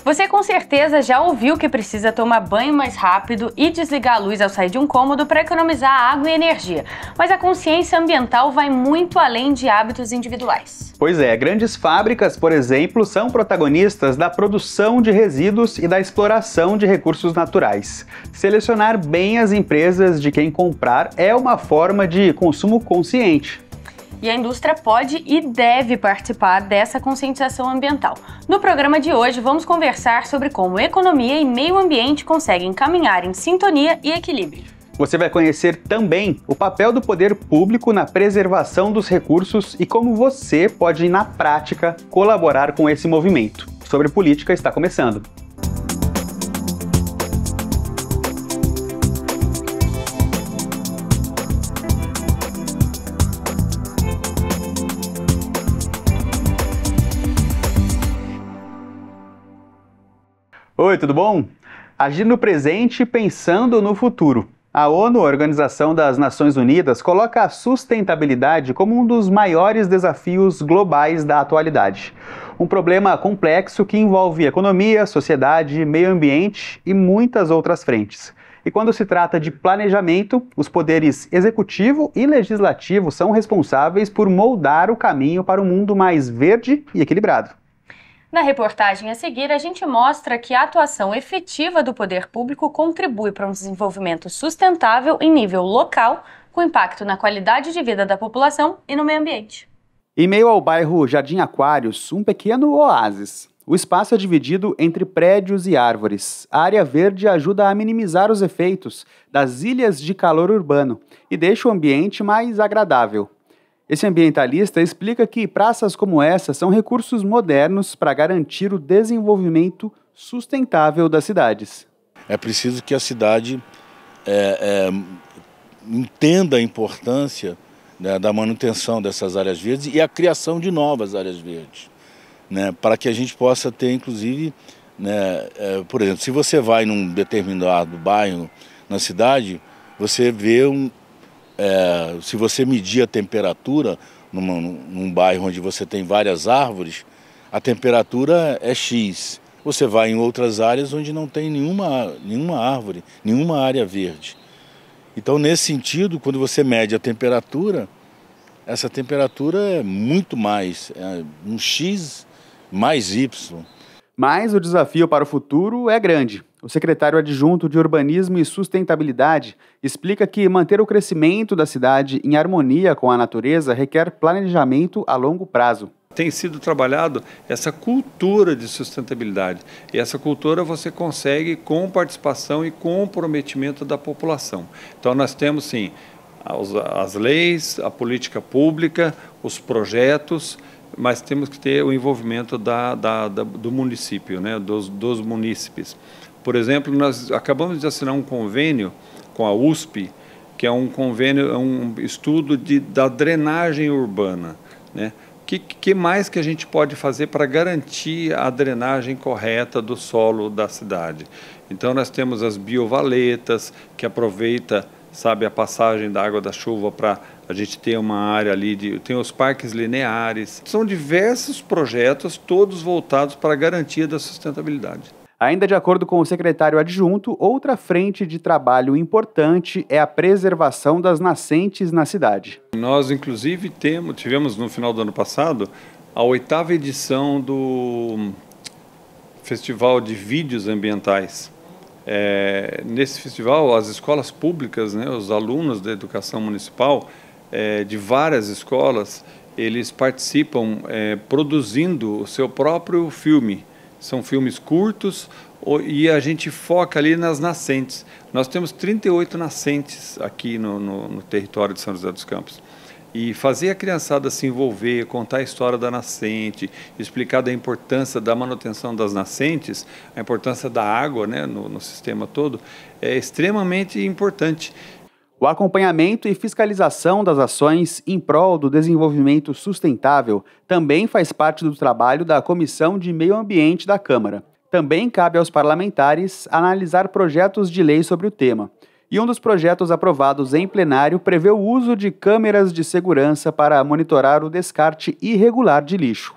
Você com certeza já ouviu que precisa tomar banho mais rápido e desligar a luz ao sair de um cômodo para economizar água e energia. Mas a consciência ambiental vai muito além de hábitos individuais. Pois é, grandes fábricas, por exemplo, são protagonistas da produção de resíduos e da exploração de recursos naturais. Selecionar bem as empresas de quem comprar é uma forma de consumo consciente. E a indústria pode e deve participar dessa conscientização ambiental. No programa de hoje, vamos conversar sobre como economia e meio ambiente conseguem caminhar em sintonia e equilíbrio. Você vai conhecer também o papel do poder público na preservação dos recursos e como você pode, na prática, colaborar com esse movimento. Sobre Política está começando. Oi, tudo bom? Agir no presente pensando no futuro. A ONU, a Organização das Nações Unidas, coloca a sustentabilidade como um dos maiores desafios globais da atualidade. Um problema complexo que envolve economia, sociedade, meio ambiente e muitas outras frentes. E quando se trata de planejamento, os poderes executivo e legislativo são responsáveis por moldar o caminho para um mundo mais verde e equilibrado. Na reportagem a seguir, a gente mostra que a atuação efetiva do poder público contribui para um desenvolvimento sustentável em nível local, com impacto na qualidade de vida da população e no meio ambiente. Em meio ao bairro Jardim Aquários, um pequeno oásis. O espaço é dividido entre prédios e árvores. A área verde ajuda a minimizar os efeitos das ilhas de calor urbano e deixa o ambiente mais agradável. Esse ambientalista explica que praças como essa são recursos modernos para garantir o desenvolvimento sustentável das cidades. É preciso que a cidade entenda a importância, né, da manutenção dessas áreas verdes e a criação de novas áreas verdes, né, para que a gente possa ter, inclusive, né, por exemplo, se você vai num determinado bairro na cidade, você vê se você medir a temperatura num bairro onde você tem várias árvores, a temperatura é X. Você vai em outras áreas onde não tem nenhuma árvore, nenhuma área verde. Então, nesse sentido, quando você mede a temperatura, essa temperatura é muito mais, um X mais Y. Mas o desafio para o futuro é grande. O secretário adjunto de Urbanismo e Sustentabilidade explica que manter o crescimento da cidade em harmonia com a natureza requer planejamento a longo prazo. Tem sido trabalhado essa cultura de sustentabilidade. E essa cultura você consegue com participação e comprometimento da população. Então nós temos, sim, as leis, a política, os projetos, mas temos que ter o envolvimento do município, né, dos munícipes. Por exemplo, nós acabamos de assinar um convênio com a USP, que é um convênio, um estudo da drenagem urbana, né? Que mais que a gente pode fazer para garantir a drenagem correta do solo da cidade? Então nós temos as biovaletas, que aproveita, sabe, a passagem da água da chuva para a gente ter uma área ali, tem os parques lineares. São diversos projetos, todos voltados para a garantia da sustentabilidade. Ainda de acordo com o secretário adjunto, outra frente de trabalho importante é a preservação das nascentes na cidade. Nós, inclusive, tivemos no final do ano passado a 8ª edição do Festival de Vídeos Ambientais. Nesse festival, as escolas públicas, né, os alunos da educação municipal, de várias escolas, eles participam produzindo o seu próprio filme. São filmes curtos e a gente foca ali nas nascentes. Nós temos 38 nascentes aqui no território de São José dos Campos. E fazer a criançada se envolver, contar a história da nascente, explicar da importância da manutenção das nascentes, a importância da água, né, no sistema todo, é extremamente importante. O acompanhamento e fiscalização das ações em prol do desenvolvimento sustentável também faz parte do trabalho da Comissão de Meio Ambiente da Câmara. Também cabe aos parlamentares analisar projetos de lei sobre o tema. E um dos projetos aprovados em plenário prevê o uso de câmeras de segurança para monitorar o descarte irregular de lixo.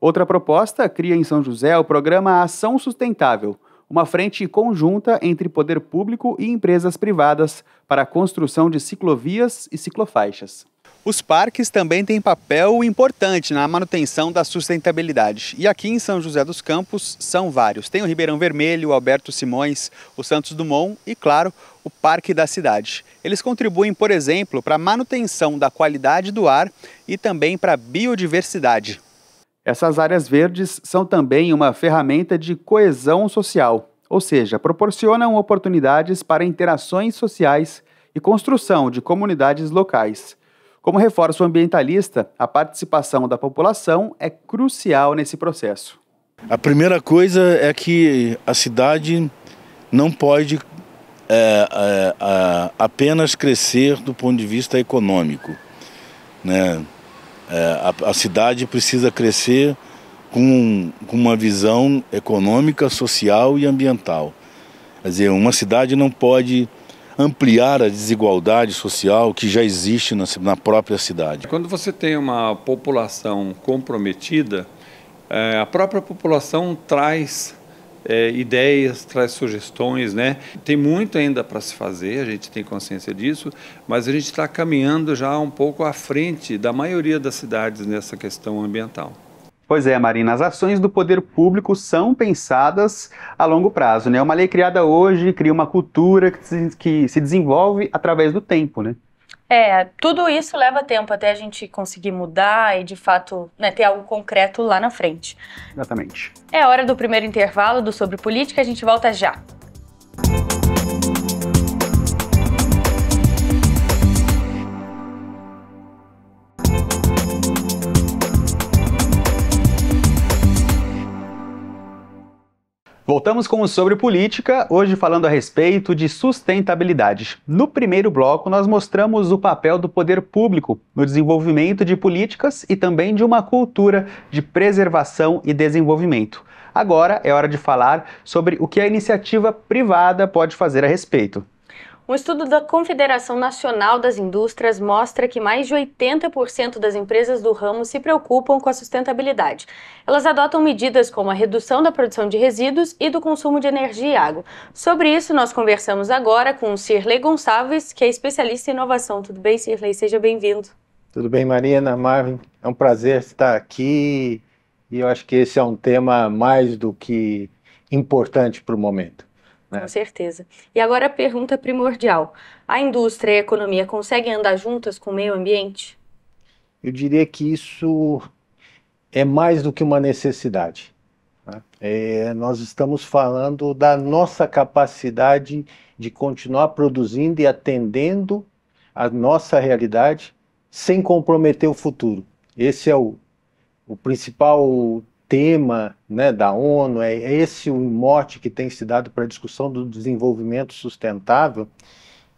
Outra proposta cria em São José o programa Ação Sustentável, uma frente conjunta entre poder público e empresas privadas para a construção de ciclovias e ciclofaixas. Os parques também têm papel importante na manutenção da sustentabilidade. E aqui em São José dos Campos são vários. Tem o Ribeirão Vermelho, o Alberto Simões, o Santos Dumont e, claro, o Parque da Cidade. Eles contribuem, por exemplo, para a manutenção da qualidade do ar e também para a biodiversidade. Essas áreas verdes são também uma ferramenta de coesão social, ou seja, proporcionam oportunidades para interações sociais e construção de comunidades locais. Como reforço ambientalista, a participação da população é crucial nesse processo. A primeira coisa é que a cidade não pode apenas crescer do ponto de vista econômico, né? A cidade precisa crescer com uma visão econômica, social e ambiental. Quer dizer, uma cidade não pode ampliar a desigualdade social que já existe na própria cidade. Quando você tem uma população comprometida, a própria população traz ideias, traz sugestões, né? Tem muito ainda para se fazer, a gente tem consciência disso, mas a gente está caminhando já um pouco à frente da maioria das cidades nessa questão ambiental. Pois é, Marina, as ações do poder público são pensadas a longo prazo, né? Uma lei criada hoje cria uma cultura que se desenvolve através do tempo, né? Tudo isso leva tempo até a gente conseguir mudar e, de fato, né, ter algo concreto lá na frente. Exatamente. É hora do primeiro intervalo do Sobre Política, a gente volta já. Voltamos com o Sobre Política, hoje falando a respeito de sustentabilidade. No primeiro bloco, nós mostramos o papel do poder público no desenvolvimento de políticas e também de uma cultura de preservação e desenvolvimento. Agora é hora de falar sobre o que a iniciativa privada pode fazer a respeito. Um estudo da Confederação Nacional das Indústrias mostra que mais de 80% das empresas do ramo se preocupam com a sustentabilidade. Elas adotam medidas como a redução da produção de resíduos e do consumo de energia e água. Sobre isso, nós conversamos agora com o Sirley Gonçalves, que é especialista em inovação. Tudo bem, Sirley? Seja bem-vindo. Tudo bem, Marina, Marvin? É um prazer estar aqui e eu acho que esse é um tema mais do que importante para o momento. Com certeza. E agora a pergunta primordial. A indústria e a economia conseguem andar juntas com o meio ambiente? Eu diria que isso é mais do que uma necessidade. Nós estamos falando da nossa capacidade de continuar produzindo e atendendo a nossa realidade sem comprometer o futuro. Esse é o principal tema, né, da ONU, é esse o mote que tem se dado para a discussão do desenvolvimento sustentável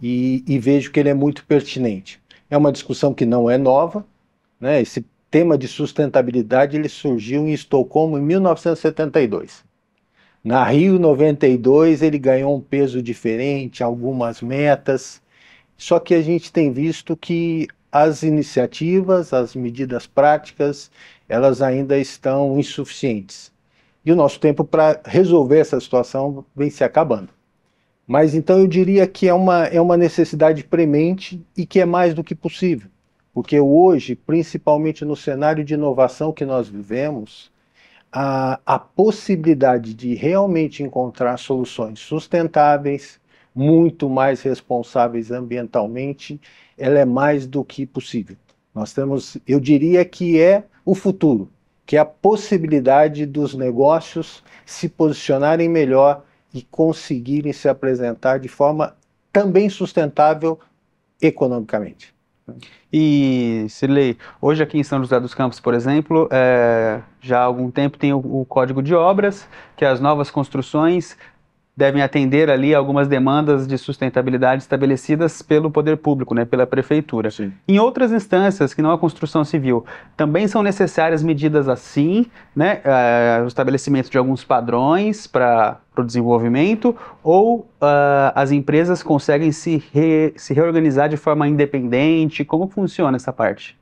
e vejo que ele é muito pertinente. É uma discussão que não é nova, né, esse tema de sustentabilidade ele surgiu em Estocolmo em 1972. Na Rio 92 ele ganhou um peso diferente, algumas metas, só que a gente tem visto que as iniciativas, as medidas práticas, elas ainda estão insuficientes. E o nosso tempo para resolver essa situação vem se acabando. Mas então eu diria que é uma necessidade premente e que é mais do que possível. Porque hoje, principalmente no cenário de inovação que nós vivemos, a possibilidade de realmente encontrar soluções sustentáveis, muito mais responsáveis ambientalmente, ela é mais do que possível. Nós temos, eu diria que é o futuro, que é a possibilidade dos negócios se posicionarem melhor e conseguirem se apresentar de forma também sustentável economicamente. E, Sirley, hoje aqui em São José dos Campos, por exemplo, já há algum tempo tem o Código de Obras, que as novas construções devem atender ali algumas demandas de sustentabilidade estabelecidas pelo poder público, né, pela prefeitura. Sim. Em outras instâncias, que não a construção civil, também são necessárias medidas assim, né, o estabelecimento de alguns padrões para o desenvolvimento, ou as empresas conseguem se reorganizar de forma independente? Como funciona essa parte?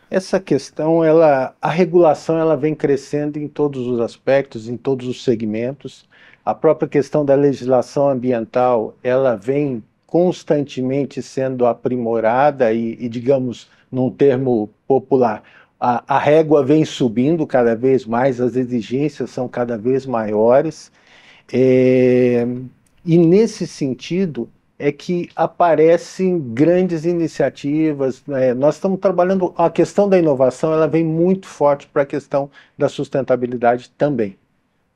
Essa questão, a regulação ela vem crescendo em todos os aspectos, em todos os segmentos. A própria questão da legislação ambiental, ela vem constantemente sendo aprimorada e digamos, num termo popular, a régua vem subindo cada vez mais, as exigências são cada vez maiores. E nesse sentido é que aparecem grandes iniciativas, né? Nós estamos trabalhando, a questão da inovação ela vem muito forte para a questão da sustentabilidade também,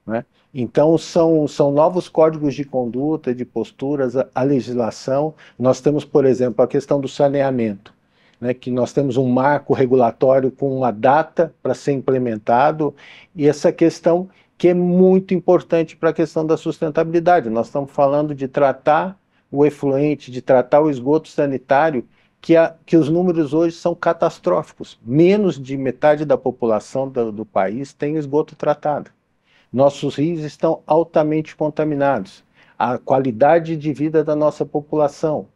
né? Então são novos códigos de conduta, de posturas, a legislação. Nós temos, por exemplo, a questão do saneamento, né, que nós temos um marco regulatório com uma data para ser implementado, e essa questão que é muito importante para a questão da sustentabilidade. Nós estamos falando de tratar o efluente, de tratar o esgoto sanitário, que os números hoje são catastróficos. Menos de metade da população do país tem esgoto tratado. Nossos rios estão altamente contaminados. A qualidade de vida da nossa população,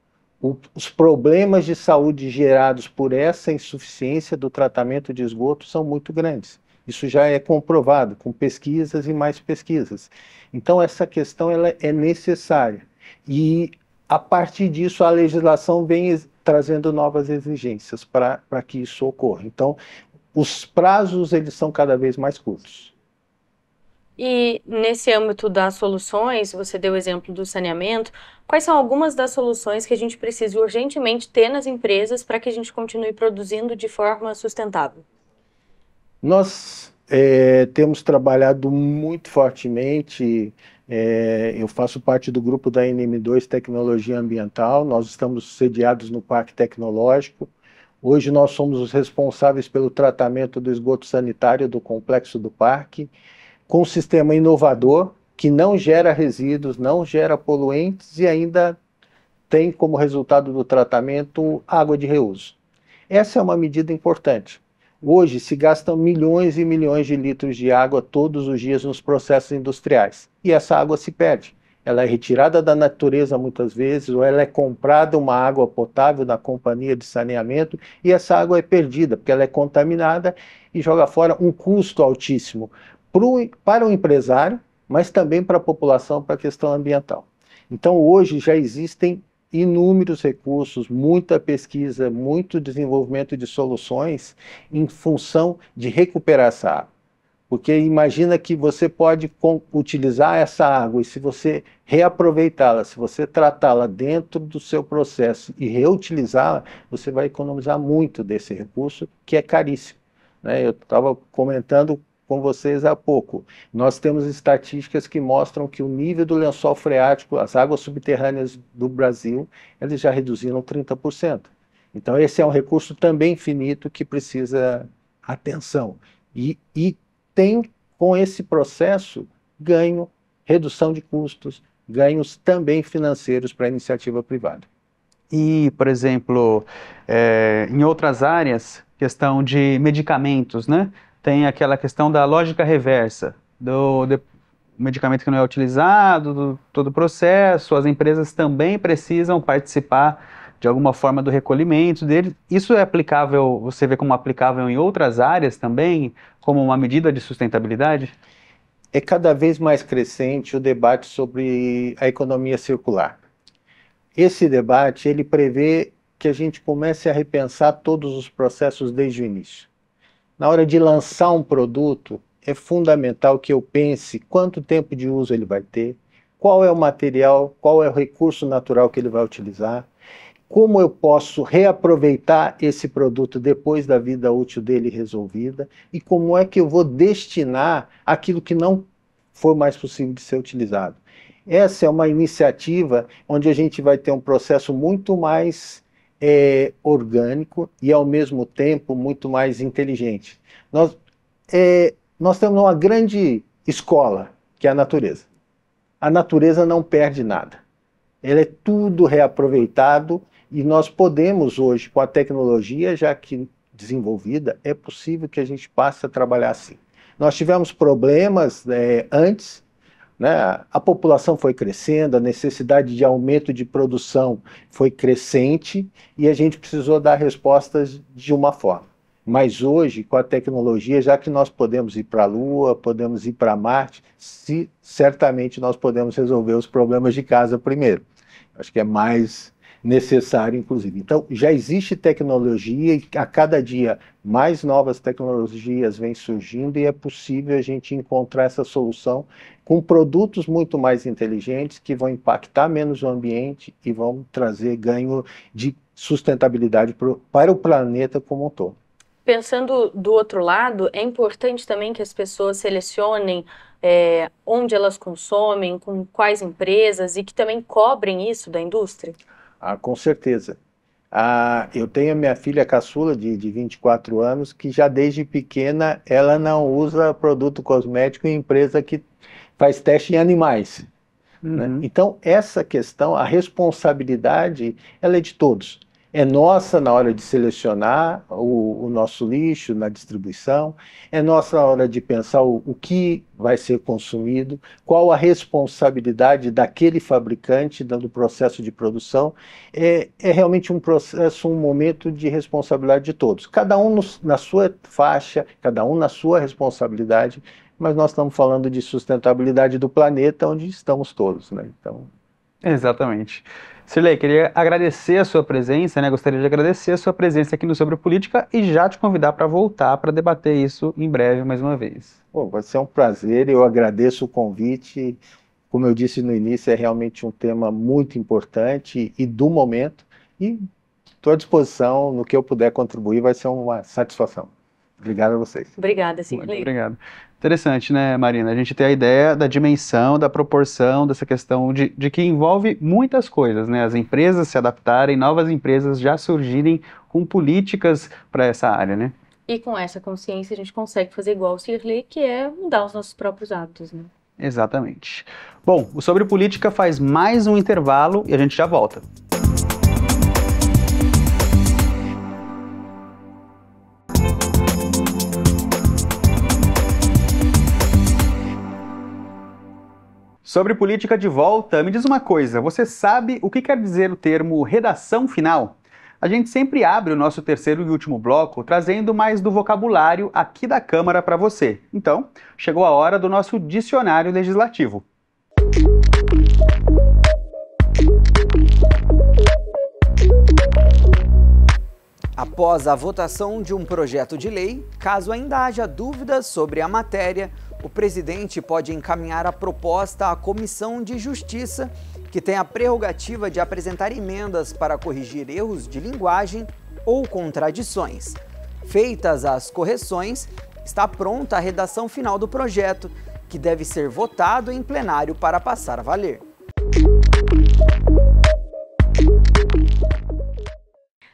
os problemas de saúde gerados por essa insuficiência do tratamento de esgoto são muito grandes. Isso já é comprovado com pesquisas e mais pesquisas. Então essa questão ela é necessária. E a partir disso a legislação vem trazendo novas exigências para que isso ocorra. Então os prazos eles são cada vez mais curtos. E nesse âmbito das soluções, você deu o exemplo do saneamento, quais são algumas das soluções que a gente precisa urgentemente ter nas empresas para que a gente continue produzindo de forma sustentável? Nós temos trabalhado muito fortemente, eu faço parte do grupo da NM2 Tecnologia Ambiental, nós estamos sediados no Parque Tecnológico. Hoje nós somos os responsáveis pelo tratamento do esgoto sanitário do complexo do parque, com um sistema inovador que não gera resíduos, não gera poluentes e ainda tem como resultado do tratamento água de reuso. Essa é uma medida importante. Hoje se gastam milhões e milhões de litros de água todos os dias nos processos industriais e essa água se perde. Ela é retirada da natureza muitas vezes, ou ela é comprada uma água potável da companhia de saneamento e essa água é perdida porque ela é contaminada e joga fora um custo altíssimo para o empresário, mas também para a população, para a questão ambiental. Então hoje já existem inúmeros recursos, muita pesquisa, muito desenvolvimento de soluções em função de recuperar essa água. Porque imagina que você pode utilizar essa água e se você reaproveitá-la, se você tratá-la dentro do seu processo e reutilizá-la, você vai economizar muito desse recurso, que é caríssimo, né? Eu estava comentando com vocês há pouco. Nós temos estatísticas que mostram que o nível do lençol freático, as águas subterrâneas do Brasil, eles já reduziram 30%. Então esse é um recurso também finito que precisa atenção. E tem com esse processo ganho, redução de custos, ganhos também financeiros para a iniciativa privada. E, por exemplo, em outras áreas, questão de medicamentos, né? Tem aquela questão da lógica reversa, do medicamento que não é utilizado, todo o processo, as empresas também precisam participar de alguma forma do recolhimento dele. Isso é aplicável, você vê como aplicável em outras áreas também, como uma medida de sustentabilidade? É cada vez mais crescente o debate sobre a economia circular. Esse debate, ele prevê que a gente comece a repensar todos os processos desde o início. Na hora de lançar um produto, é fundamental que eu pense quanto tempo de uso ele vai ter, qual é o material, qual é o recurso natural que ele vai utilizar, como eu posso reaproveitar esse produto depois da vida útil dele resolvida e como é que eu vou destinar aquilo que não for mais possível de ser utilizado. Essa é uma iniciativa onde a gente vai ter um processo muito mais orgânico e ao mesmo tempo muito mais inteligente. Nós temos uma grande escola, que é a natureza. A natureza não perde nada. Ela é tudo reaproveitado e nós podemos hoje, com a tecnologia já que desenvolvida, é possível que a gente passe a trabalhar assim. Nós tivemos problemas antes, né? A população foi crescendo, a necessidade de aumento de produção foi crescente e a gente precisou dar respostas de uma forma. Mas hoje, com a tecnologia, já que nós podemos ir para a Lua, podemos ir para Marte, certamente nós podemos resolver os problemas de casa primeiro. Acho que é mais necessário, inclusive. Então, já existe tecnologia e a cada dia mais novas tecnologias vêm surgindo e é possível a gente encontrar essa solução com produtos muito mais inteligentes que vão impactar menos o ambiente e vão trazer ganho de sustentabilidade para o planeta como um todo. Pensando do outro lado, é importante também que as pessoas selecionem onde elas consomem, com quais empresas e que também cobrem isso da indústria? Ah, com certeza. Eu tenho a minha filha caçula de 24 anos, que já desde pequena ela não usa produto cosmético em empresa que faz teste em animais. Né? Então, essa questão, a responsabilidade, ela é de todos. É nossa na hora de selecionar o nosso lixo na distribuição, é nossa na hora de pensar o que vai ser consumido, qual a responsabilidade daquele fabricante do processo de produção. É realmente um processo, um momento de responsabilidade de todos. Cada um na sua faixa, cada um na sua responsabilidade, mas nós estamos falando de sustentabilidade do planeta onde estamos todos, né? Então... Exatamente. Cirlei, queria agradecer a sua presença, né? Gostaria de agradecer a sua presença aqui no Sobre Política e já te convidar para voltar para debater isso em breve mais uma vez. Bom, vai ser um prazer, eu agradeço o convite. Como eu disse no início, é realmente um tema muito importante e do momento, e estou à disposição, no que eu puder contribuir, vai ser uma satisfação. Obrigado a vocês. Obrigada, Cirlei. Muito obrigado. Interessante, né, Marina? A gente tem a ideia da dimensão, da proporção dessa questão de que envolve muitas coisas, né? As empresas se adaptarem, novas empresas já surgirem com políticas para essa área, né? E com essa consciência a gente consegue fazer igual o Cirlei, que é mudar os nossos próprios hábitos, né? Exatamente. Bom, o Sobre Política faz mais um intervalo e a gente já volta. Sobre política de volta, me diz uma coisa, você sabe o que quer dizer o termo redação final? A gente sempre abre o nosso terceiro e último bloco trazendo mais do vocabulário aqui da Câmara para você. Então, chegou a hora do nosso dicionário legislativo. Após a votação de um projeto de lei, caso ainda haja dúvidas sobre a matéria, o presidente pode encaminhar a proposta à Comissão de Justiça, que tem a prerrogativa de apresentar emendas para corrigir erros de linguagem ou contradições. Feitas as correções, está pronta a redação final do projeto, que deve ser votado em plenário para passar a valer.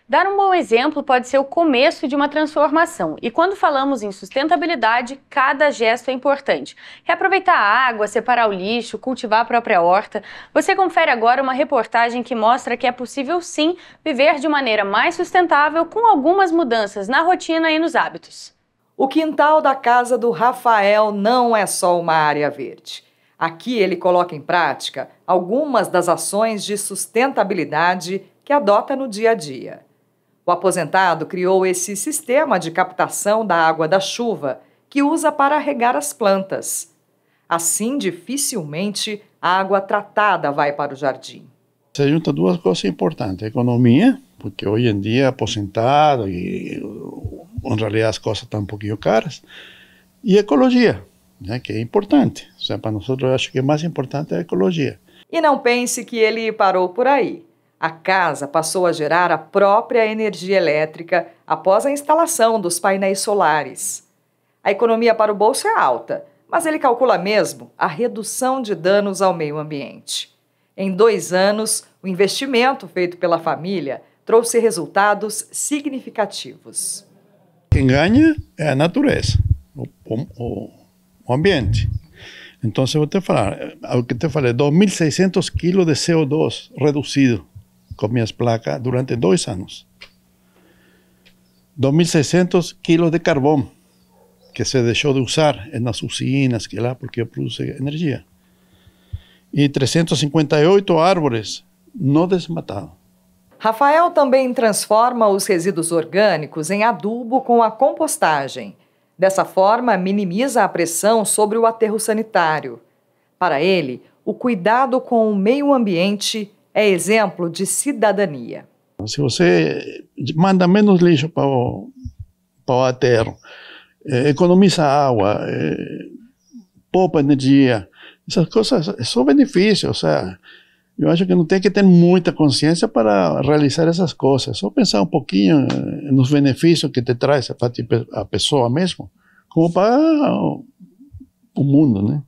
Dar um bom exemplo pode ser o começo de uma transformação. E quando falamos em sustentabilidade, cada gesto é importante. Reaproveitar a água, separar o lixo, cultivar a própria horta. Você confere agora uma reportagem que mostra que é possível sim viver de maneira mais sustentável com algumas mudanças na rotina e nos hábitos. O quintal da casa do Rafael não é só uma área verde. Aqui ele coloca em prática algumas das ações de sustentabilidade que adota no dia a dia. O aposentado criou esse sistema de captação da água da chuva que usa para regar as plantas. Assim, dificilmente a água tratada vai para o jardim. Se juntam duas coisas importantes: economia, porque hoje em dia aposentado e em realidade as coisas estão um pouquinho caras, e ecologia, né, que é importante. Ou seja, para nós eu acho que o mais importante é a ecologia. E não pense que ele parou por aí. A casa passou a gerar a própria energia elétrica após a instalação dos painéis solares. A economia para o bolso é alta, mas ele calcula mesmo a redução de danos ao meio ambiente. Em 2 anos, o investimento feito pela família trouxe resultados significativos. Quem ganha é a natureza, o ambiente. Então, se eu te falar, o que te falei, 2.600 quilos de CO2 reduzido com minhas placas durante 2 anos. 2.600 quilos de carvão que se deixou de usar nas usinas, que lá porque produz energia. E 358 árvores não desmatadas. Rafael também transforma os resíduos orgânicos em adubo com a compostagem. Dessa forma, minimiza a pressão sobre o aterro sanitário. Para ele, o cuidado com o meio ambiente é exemplo de cidadania. Se você manda menos lixo para o aterro, economiza água, poupa energia, essas coisas é só benefício. Ou seja, eu acho que não tem que ter muita consciência para realizar essas coisas. Só pensar um pouquinho nos benefícios que te traz a pessoa mesmo, como para o mundo, né?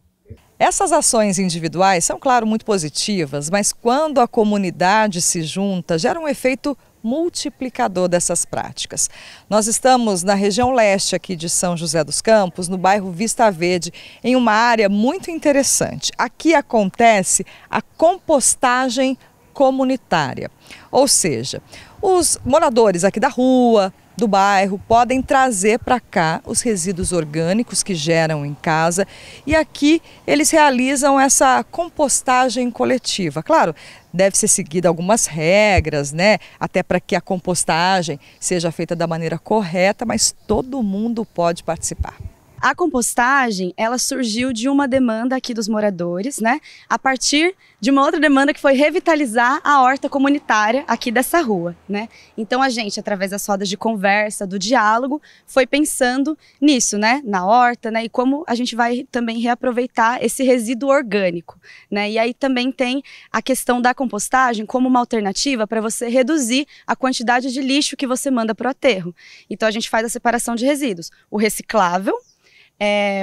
Essas ações individuais são, claro, muito positivas, mas quando a comunidade se junta, gera um efeito multiplicador dessas práticas. Nós estamos na região leste aqui de São José dos Campos, no bairro Vista Verde, em uma área muito interessante. Aqui acontece a compostagem comunitária, ou seja, os moradores aqui da rua, do bairro, podem trazer para cá os resíduos orgânicos que geram em casa e aqui eles realizam essa compostagem coletiva. Claro, deve ser seguida algumas regras, né? Até para que a compostagem seja feita da maneira correta, mas todo mundo pode participar. A compostagem, ela surgiu de uma demanda aqui dos moradores, né? A partir de uma outra demanda que foi revitalizar a horta comunitária aqui dessa rua, né? Então a gente, através das rodas de conversa, do diálogo, foi pensando nisso, né? Na horta, né? E como a gente vai também reaproveitar esse resíduo orgânico, né? E aí também tem a questão da compostagem como uma alternativa para você reduzir a quantidade de lixo que você manda para o aterro. Então a gente faz a separação de resíduos, o reciclável,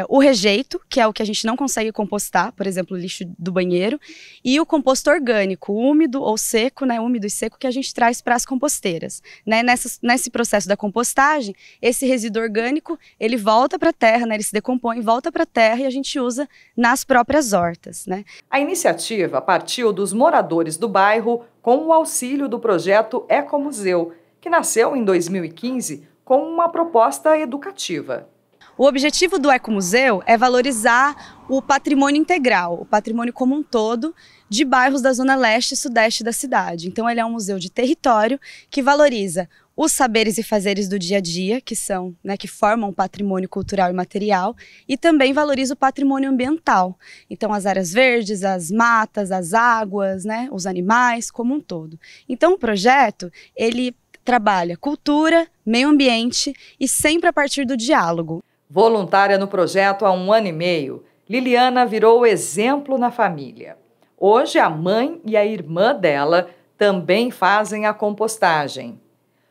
o rejeito, que é o que a gente não consegue compostar, por exemplo, o lixo do banheiro, e o composto orgânico, úmido ou seco, né, úmido e seco, que a gente traz para as composteiras. Né? Nesse processo da compostagem, esse resíduo orgânico, ele volta para a terra, né, ele se decompõe, volta para a terra e a gente usa nas próprias hortas. Né? A iniciativa partiu dos moradores do bairro com o auxílio do projeto Ecomuseu, que nasceu em 2015 com uma proposta educativa. O objetivo do Ecomuseu é valorizar o patrimônio integral, o patrimônio como um todo de bairros da zona leste e sudeste da cidade. Então ele é um museu de território que valoriza os saberes e fazeres do dia a dia, que são, né, que formam o patrimônio cultural e material, e também valoriza o patrimônio ambiental. Então as áreas verdes, as matas, as águas, né, os animais como um todo. Então o projeto, ele trabalha cultura, meio ambiente e sempre a partir do diálogo. Voluntária no projeto há 1 ano e meio, Liliana virou exemplo na família. Hoje, a mãe e a irmã dela também fazem a compostagem.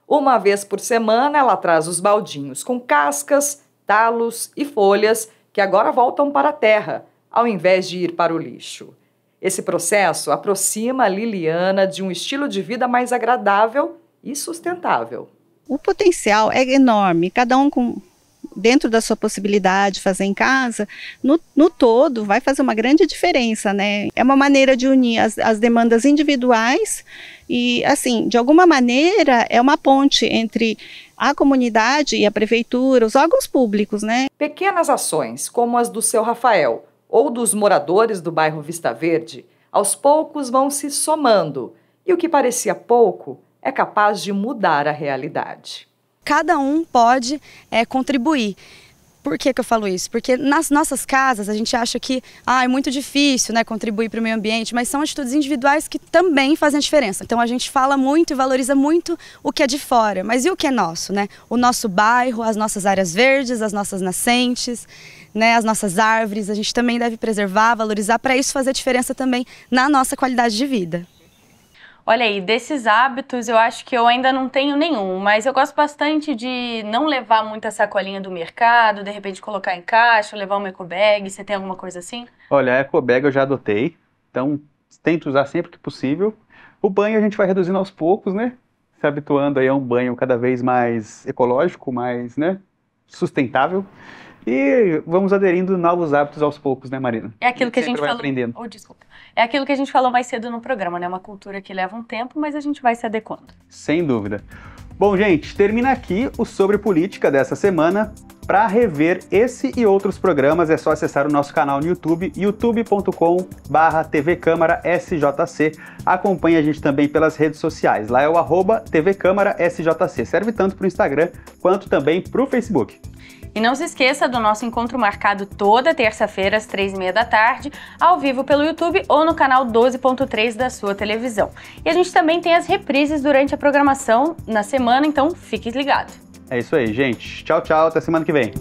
Uma vez por semana, ela traz os baldinhos com cascas, talos e folhas que agora voltam para a terra, ao invés de ir para o lixo. Esse processo aproxima a Liliana de um estilo de vida mais agradável e sustentável. O potencial é enorme, cada um dentro da sua possibilidade, fazer em casa, no todo vai fazer uma grande diferença, né? É uma maneira de unir as demandas individuais e, assim, de alguma maneira é uma ponte entre a comunidade e a prefeitura, os órgãos públicos, né? Pequenas ações, como as do seu Rafael ou dos moradores do bairro Vista Verde, aos poucos vão se somando e o que parecia pouco é capaz de mudar a realidade. Cada um pode contribuir. Por que eu falo isso? Porque nas nossas casas a gente acha que é muito difícil, né, contribuir para o meio ambiente, mas são atitudes individuais que também fazem a diferença. Então a gente fala muito e valoriza muito o que é de fora, mas e o que é nosso? Né? O nosso bairro, as nossas áreas verdes, as nossas nascentes, né, as nossas árvores, a gente também deve preservar, valorizar, para isso fazer diferença também na nossa qualidade de vida. Olha aí, desses hábitos eu acho que eu ainda não tenho nenhum, mas eu gosto bastante de não levar muita sacolinha do mercado, de repente colocar em caixa, levar uma ecobag. Você tem alguma coisa assim? Olha, a ecobag eu já adotei, então tento usar sempre que possível. O banho a gente vai reduzindo aos poucos, né? Se habituando aí a um banho cada vez mais ecológico, mais, né, sustentável. E vamos aderindo novos hábitos aos poucos, né, Marina? É aquilo que a gente vai falou. Aprendendo. Oh, desculpa. É aquilo que a gente falou mais cedo no programa, né? Uma cultura que leva um tempo, mas a gente vai se adequando. Sem dúvida. Bom, gente, termina aqui o Sobre Política dessa semana. Para rever esse e outros programas é só acessar o nosso canal no YouTube, youtube.com/tvcâmarasjc. Acompanhe a gente também pelas redes sociais, lá é o @tvcâmarasjc. Serve tanto para o Instagram quanto também para o Facebook. E não se esqueça do nosso encontro marcado toda terça-feira às 3h30 da tarde, ao vivo pelo YouTube ou no canal 12.3 da sua televisão. E a gente também tem as reprises durante a programação na semana, então fique ligado. É isso aí, gente. Tchau, tchau. Até semana que vem.